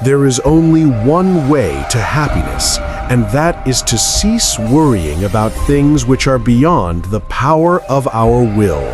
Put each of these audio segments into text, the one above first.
There is only one way to happiness, and that is to cease worrying about things which are beyond the power of our will.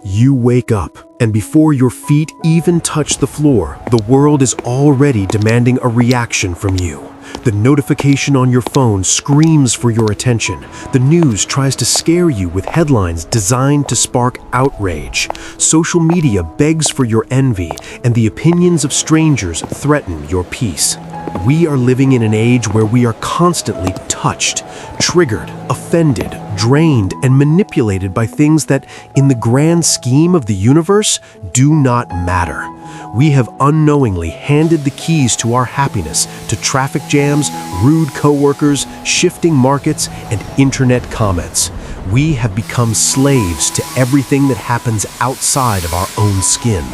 You wake up, and before your feet even touch the floor, the world is already demanding a reaction from you. The notification on your phone screams for your attention. The news tries to scare you with headlines designed to spark outrage. Social media begs for your envy, and the opinions of strangers threaten your peace. We are living in an age where we are constantly touched, triggered, offended, drained, and manipulated by things that, in the grand scheme of the universe, do not matter. We have unknowingly handed the keys to our happiness to traffic jams, rude coworkers, shifting markets, and internet comments. We have become slaves to everything that happens outside of our own skin.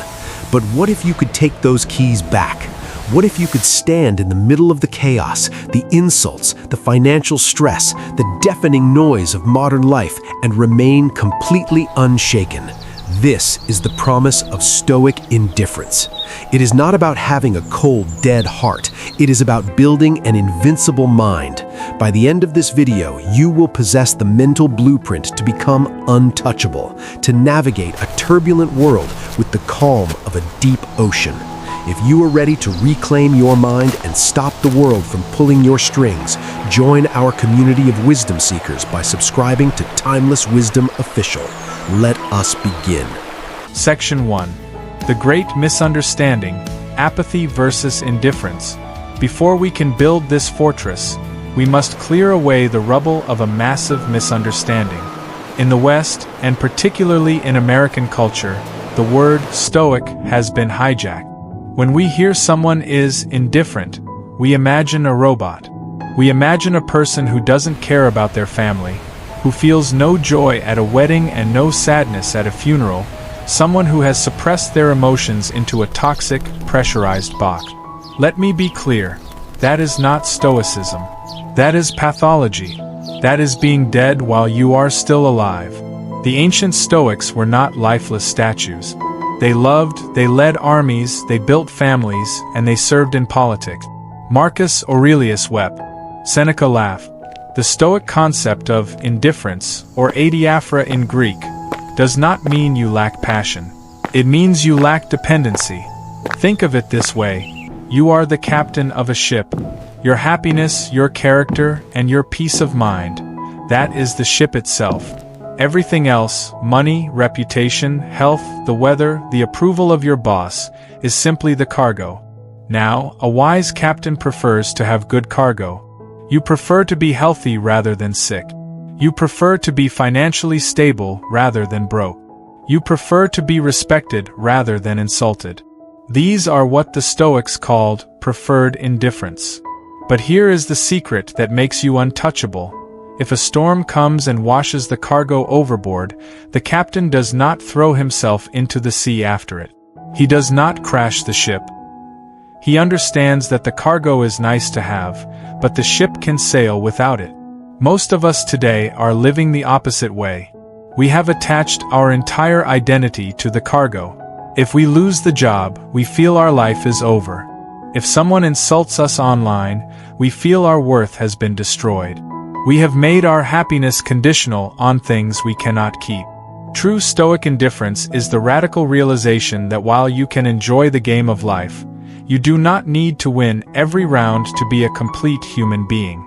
But what if you could take those keys back? What if you could stand in the middle of the chaos, the insults, the financial stress, the deafening noise of modern life, and remain completely unshaken? This is the promise of Stoic indifference. It is not about having a cold, dead heart. It is about building an invincible mind. By the end of this video, you will possess the mental blueprint to become untouchable, to navigate a turbulent world with the calm of a deep ocean. If you are ready to reclaim your mind and stop the world from pulling your strings, join our community of wisdom seekers by subscribing to Timeless Wisdom Official. Let us begin. Section 1. The Great Misunderstanding, Apathy versus Indifference. Before we can build this fortress, we must clear away the rubble of a massive misunderstanding. In the West, and particularly in American culture, the word Stoic has been hijacked. When we hear someone is indifferent, we imagine a robot. We imagine a person who doesn't care about their family, who feels no joy at a wedding and no sadness at a funeral, someone who has suppressed their emotions into a toxic, pressurized box. Let me be clear, that is not Stoicism. That is pathology. That is being dead while you are still alive. The ancient Stoics were not lifeless statues. They loved, they led armies, they built families, and they served in politics. Marcus Aurelius wept. Seneca laughed. The Stoic concept of indifference, or adiaphora in Greek, does not mean you lack passion. It means you lack dependency. Think of it this way. You are the captain of a ship. Your happiness, your character, and your peace of mind, that is the ship itself. Everything else, money, reputation, health, the weather, the approval of your boss, is simply the cargo. Now, a wise captain prefers to have good cargo. You prefer to be healthy rather than sick. You prefer to be financially stable rather than broke. You prefer to be respected rather than insulted. These are what the Stoics called preferred indifference. But here is the secret that makes you untouchable. If a storm comes and washes the cargo overboard, the captain does not throw himself into the sea after it. He does not crash the ship. He understands that the cargo is nice to have, but the ship can sail without it. Most of us today are living the opposite way. We have attached our entire identity to the cargo. If we lose the job, we feel our life is over. If someone insults us online, we feel our worth has been destroyed. We have made our happiness conditional on things we cannot keep. True Stoic indifference is the radical realization that while you can enjoy the game of life, you do not need to win every round to be a complete human being.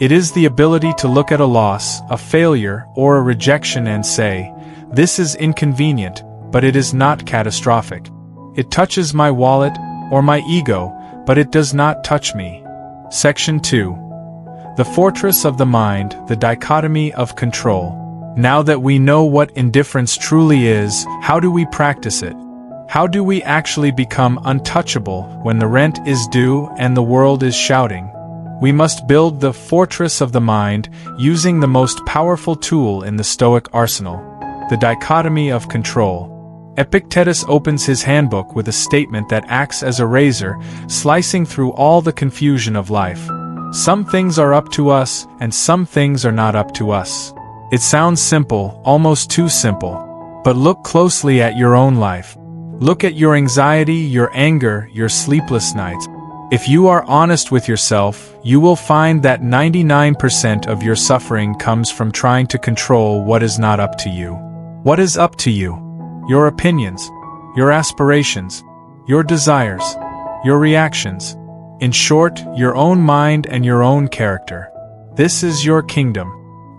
It is the ability to look at a loss, a failure, or a rejection and say, "This is inconvenient, but it is not catastrophic. It touches my wallet or my ego, but it does not touch me." Section 2. The Fortress of the Mind, the Dichotomy of Control. Now that we know what indifference truly is, how do we practice it? How do we actually become untouchable when the rent is due and the world is shouting? We must build the fortress of the mind using the most powerful tool in the Stoic arsenal, the dichotomy of control. Epictetus opens his handbook with a statement that acts as a razor, slicing through all the confusion of life. Some things are up to us, and some things are not up to us. It sounds simple, almost too simple. But look closely at your own life. Look at your anxiety, your anger, your sleepless nights. If you are honest with yourself, you will find that 99% of your suffering comes from trying to control what is not up to you. What is up to you? Your opinions, your aspirations, your desires, your reactions. In short, your own mind and your own character. This is your kingdom.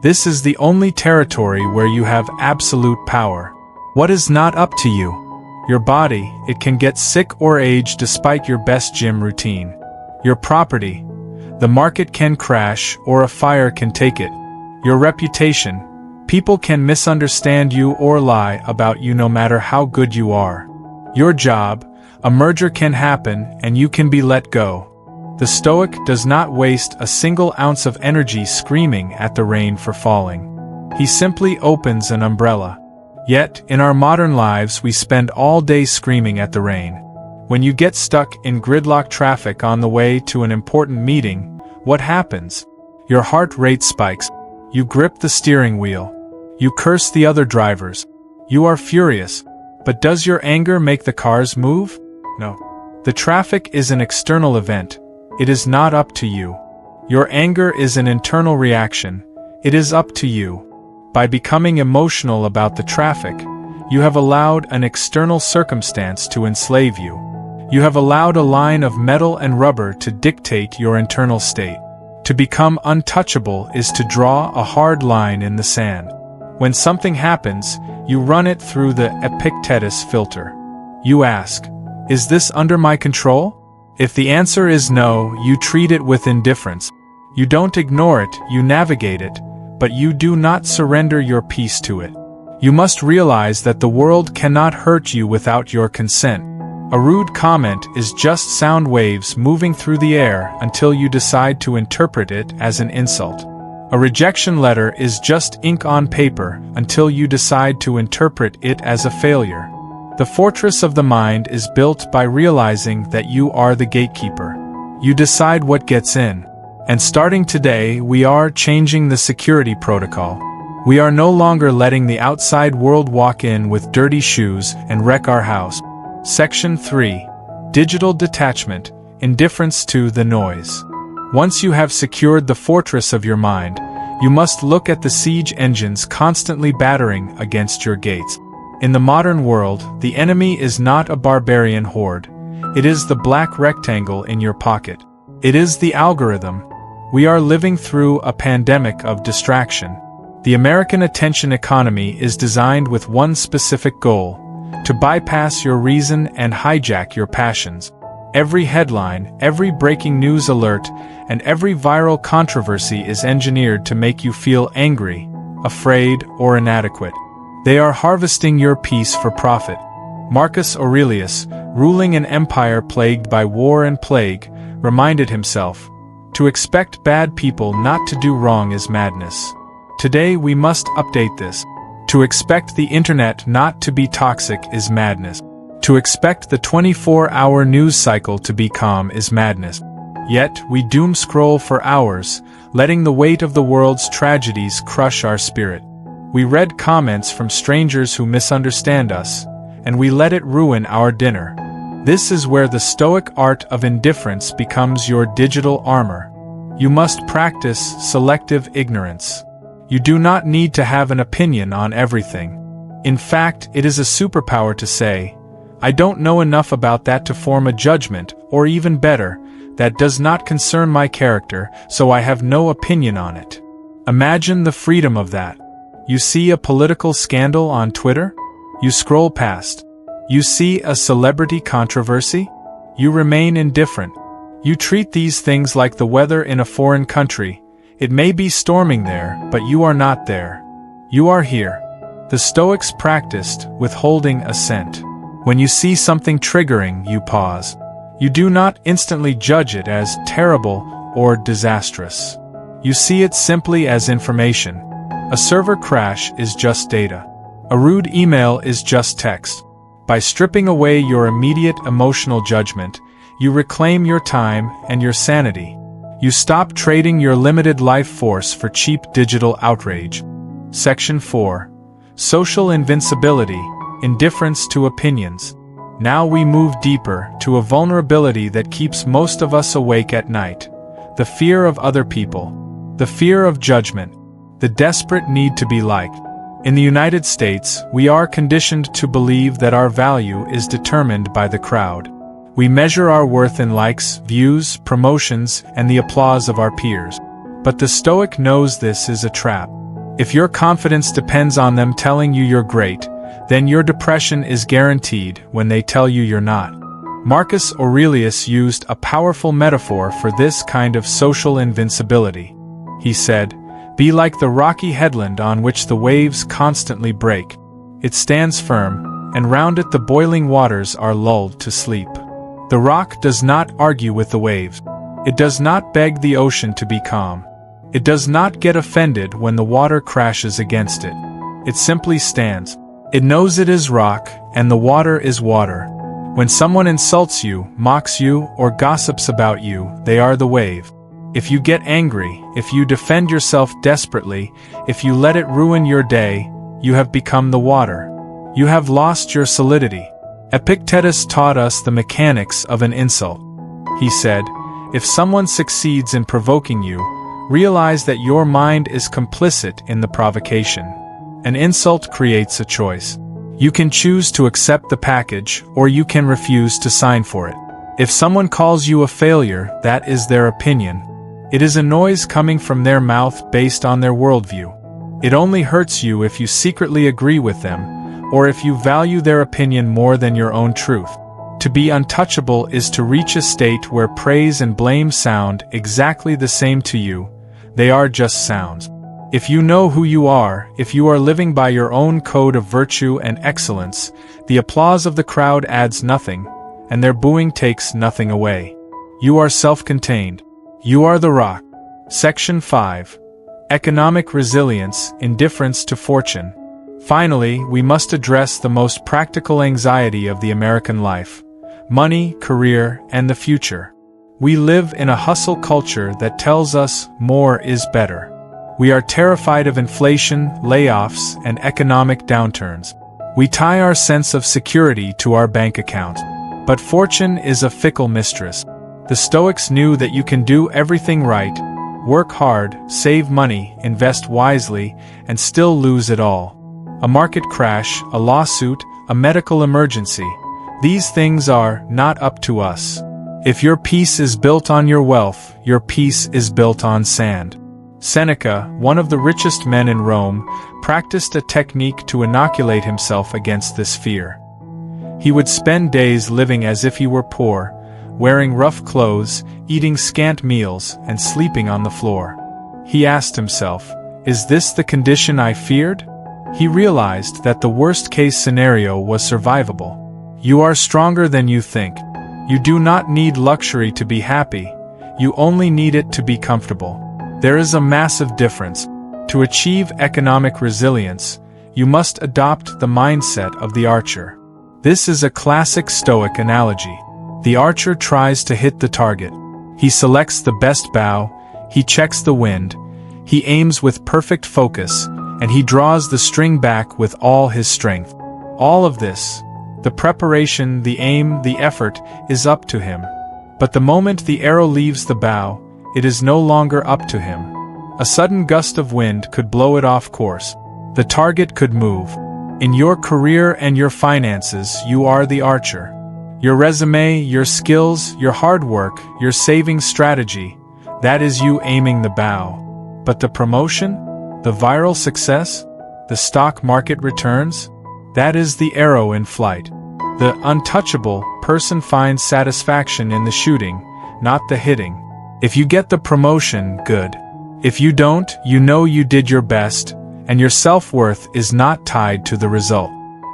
This is the only territory where you have absolute power. What is not up to you? Your body, it can get sick or age despite your best gym routine. Your property, the market can crash or a fire can take it. Your reputation, people can misunderstand you or lie about you no matter how good you are. Your job, a merger can happen and you can be let go. The Stoic does not waste a single ounce of energy screaming at the rain for falling. He simply opens an umbrella. Yet, in our modern lives we spend all day screaming at the rain. When you get stuck in gridlock traffic on the way to an important meeting, what happens? Your heart rate spikes. You grip the steering wheel. You curse the other drivers. You are furious. But does your anger make the cars move? No. The traffic is an external event. It is not up to you. Your anger is an internal reaction. It is up to you. By becoming emotional about the traffic, you have allowed an external circumstance to enslave you. You have allowed a line of metal and rubber to dictate your internal state. To become untouchable is to draw a hard line in the sand. When something happens, you run it through the Epictetus filter. You ask, is this under my control? If the answer is no, you treat it with indifference. You don't ignore it, you navigate it, but you do not surrender your peace to it. You must realize that the world cannot hurt you without your consent. A rude comment is just sound waves moving through the air until you decide to interpret it as an insult. A rejection letter is just ink on paper until you decide to interpret it as a failure. The fortress of the mind is built by realizing that you are the gatekeeper. You decide what gets in. And starting today, we are changing the security protocol. We are no longer letting the outside world walk in with dirty shoes and wreck our house. Section 3. Digital Detachment, Indifference to the Noise. Once you have secured the fortress of your mind, you must look at the siege engines constantly battering against your gates. In the modern world, the enemy is not a barbarian horde. It is the black rectangle in your pocket. It is the algorithm. We are living through a pandemic of distraction. The American attention economy is designed with one specific goal: to bypass your reason and hijack your passions. Every headline, every breaking news alert, and every viral controversy is engineered to make you feel angry, afraid, or inadequate. They are harvesting your peace for profit. Marcus Aurelius, ruling an empire plagued by war and plague, reminded himself, to expect bad people not to do wrong is madness. Today we must update this. To expect the internet not to be toxic is madness. To expect the 24-hour news cycle to be calm is madness. Yet we doom scroll for hours, letting the weight of the world's tragedies crush our spirit. We read comments from strangers who misunderstand us, and we let it ruin our dinner. This is where the Stoic Art of Indifference becomes your digital armor. You must practice selective ignorance. You do not need to have an opinion on everything. In fact, it is a superpower to say, I don't know enough about that to form a judgment, or even better, that does not concern my character, so I have no opinion on it. Imagine the freedom of that. You see a political scandal on Twitter? You scroll past. You see a celebrity controversy? You remain indifferent. You treat these things like the weather in a foreign country. It may be storming there, but you are not there. You are here. The Stoics practiced withholding assent. When you see something triggering, you pause. You do not instantly judge it as terrible or disastrous. You see it simply as information. A server crash is just data. A rude email is just text. By stripping away your immediate emotional judgment, you reclaim your time and your sanity. You stop trading your limited life force for cheap digital outrage. Section 4. Social Invincibility, Indifference to Opinions. Now we move deeper to a vulnerability that keeps most of us awake at night: the fear of other people, the fear of judgment, the desperate need to be liked. In the United States, we are conditioned to believe that our value is determined by the crowd. We measure our worth in likes, views, promotions, and the applause of our peers. But the Stoic knows this is a trap. If your confidence depends on them telling you you're great, then your depression is guaranteed when they tell you you're not. Marcus Aurelius used a powerful metaphor for this kind of social invincibility. He said, "Be like the rocky headland on which the waves constantly break. It stands firm, and round it the boiling waters are lulled to sleep." The rock does not argue with the waves. It does not beg the ocean to be calm. It does not get offended when the water crashes against it. It simply stands. It knows it is rock, and the water is water. When someone insults you, mocks you, or gossips about you, they are the wave. If you get angry, if you defend yourself desperately, if you let it ruin your day, you have become the water. You have lost your solidity. Epictetus taught us the mechanics of an insult. He said, "If someone succeeds in provoking you, realize that your mind is complicit in the provocation." An insult creates a choice. You can choose to accept the package, or you can refuse to sign for it. If someone calls you a failure, that is their opinion. It is a noise coming from their mouth based on their worldview. It only hurts you if you secretly agree with them, or if you value their opinion more than your own truth. To be untouchable is to reach a state where praise and blame sound exactly the same to you. They are just sounds. If you know who you are, if you are living by your own code of virtue and excellence, the applause of the crowd adds nothing, and their booing takes nothing away. You are self-contained. You are the rock. Section 5. Economic Resilience, Indifference to Fortune. Finally, we must address the most practical anxiety of the American life: money, career, and the future. We live in a hustle culture that tells us more is better. We are terrified of inflation, layoffs, and economic downturns. We tie our sense of security to our bank account. But fortune is a fickle mistress. The Stoics knew that you can do everything right, work hard, save money, invest wisely, and still lose it all. A market crash, a lawsuit, a medical emergency. These things are not up to us. If your peace is built on your wealth, your peace is built on sand. Seneca, one of the richest men in Rome, practiced a technique to inoculate himself against this fear. He would spend days living as if he were poor, wearing rough clothes, eating scant meals, and sleeping on the floor. He asked himself, "Is this the condition I feared?" He realized that the worst-case scenario was survivable. You are stronger than you think. You do not need luxury to be happy. You only need it to be comfortable. There is a massive difference. To achieve economic resilience, you must adopt the mindset of the archer. This is a classic Stoic analogy. The archer tries to hit the target. He selects the best bow, he checks the wind, he aims with perfect focus, and he draws the string back with all his strength. All of this, the preparation, the aim, the effort, is up to him. But the moment the arrow leaves the bow, it is no longer up to him. A sudden gust of wind could blow it off course. The target could move. In your career and your finances, you are the archer. Your resume, your skills, your hard work, your saving strategy, that is you aiming the bow. But the promotion? The viral success? The stock market returns? That is the arrow in flight. The untouchable person finds satisfaction in the shooting, not the hitting. If you get the promotion, good. If you don't, you know you did your best, and your self-worth is not tied to the result.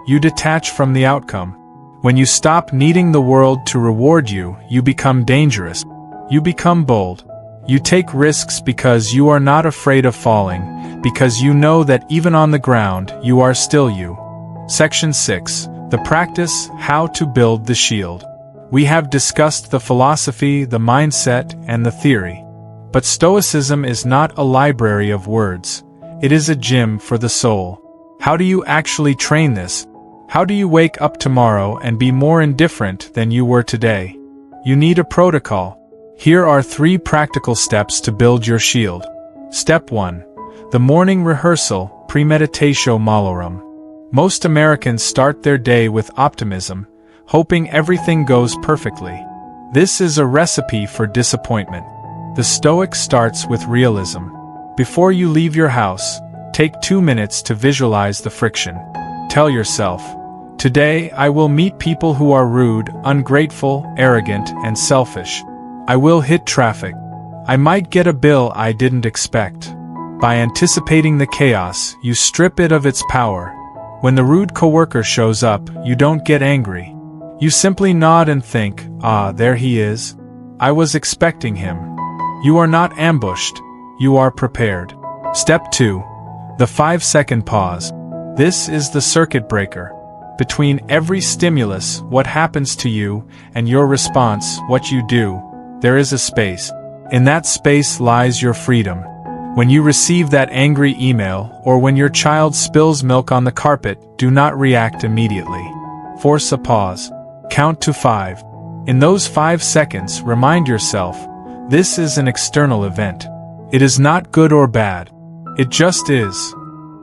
You detach from the outcome. When you stop needing the world to reward you, you become dangerous. You become bold. You take risks because you are not afraid of falling, because you know that even on the ground, you are still you. Section 6. The practice, how to build the shield. We have discussed the philosophy, the mindset, and the theory. But Stoicism is not a library of words. It is a gym for the soul. How do you actually train this? How do you wake up tomorrow and be more indifferent than you were today? You need a protocol. Here are 3 practical steps to build your shield. Step 1. The morning rehearsal, premeditatio malorum. Most Americans start their day with optimism, hoping everything goes perfectly. This is a recipe for disappointment. The Stoic starts with realism. Before you leave your house, take 2 minutes to visualize the friction. Tell yourself, today I will meet people who are rude, ungrateful, arrogant, and selfish. I will hit traffic. I might get a bill I didn't expect. By anticipating the chaos, you strip it of its power. When the rude coworker shows up, you don't get angry. You simply nod and think, ah, there he is. I was expecting him. You are not ambushed. You are prepared. Step 2. The 5-second pause. This is the circuit breaker. Between every stimulus, what happens to you, and your response, what you do, there is a space. In that space lies your freedom. When you receive that angry email, or when your child spills milk on the carpet, do not react immediately. Force a pause. Count to 5. In those 5 seconds, remind yourself, this is an external event. It is not good or bad. It just is.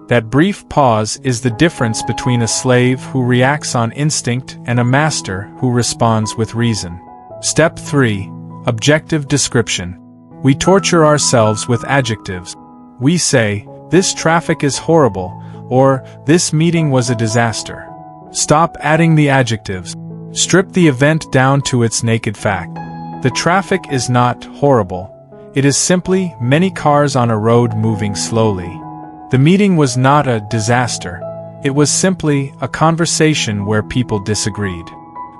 That brief pause is the difference between a slave who reacts on instinct and a master who responds with reason. Step 3. Objective description. We torture ourselves with adjectives. We say, this traffic is horrible, or this meeting was a disaster. Stop adding the adjectives. Strip the event down to its naked fact. The traffic is not horrible. It is simply many cars on a road moving slowly. The meeting was not a disaster. It was simply a conversation where people disagreed.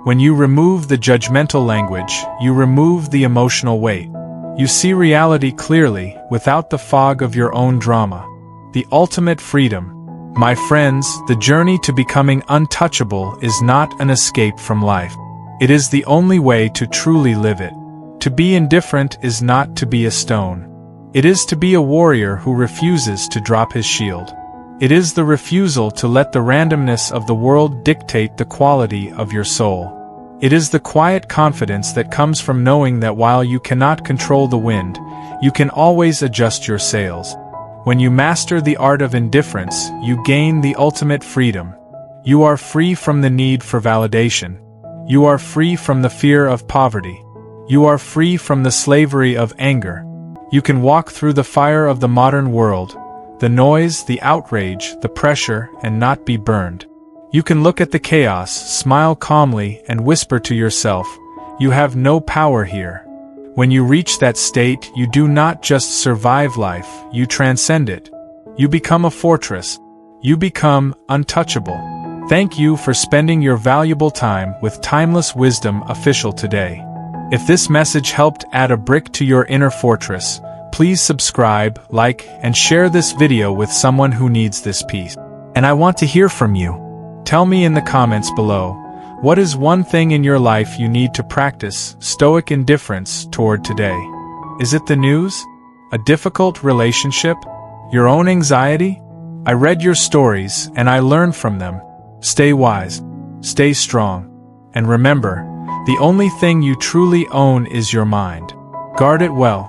When you remove the judgmental language, you remove the emotional weight. You see reality clearly, without the fog of your own drama. The ultimate freedom. My friends, the journey to becoming untouchable is not an escape from life. It is the only way to truly live it. To be indifferent is not to be a stone. It is to be a warrior who refuses to drop his shield. It is the refusal to let the randomness of the world dictate the quality of your soul. It is the quiet confidence that comes from knowing that while you cannot control the wind, you can always adjust your sails. When you master the art of indifference, you gain the ultimate freedom. You are free from the need for validation. You are free from the fear of poverty. You are free from the slavery of anger. You can walk through the fire of the modern world, the noise, the outrage, the pressure, and not be burned. You can look at the chaos, smile calmly, and whisper to yourself, you have no power here. When you reach that state, you do not just survive life, you transcend it. You become a fortress. You become untouchable. Thank you for spending your valuable time with Timeless Wisdom Official today. If this message helped add a brick to your inner fortress, please subscribe, like, and share this video with someone who needs this peace. And I want to hear from you. Tell me in the comments below, what is one thing in your life you need to practice stoic indifference toward today? Is it the news? A difficult relationship? Your own anxiety? I read your stories and I learned from them. Stay wise. Stay strong. And remember, the only thing you truly own is your mind. Guard it well.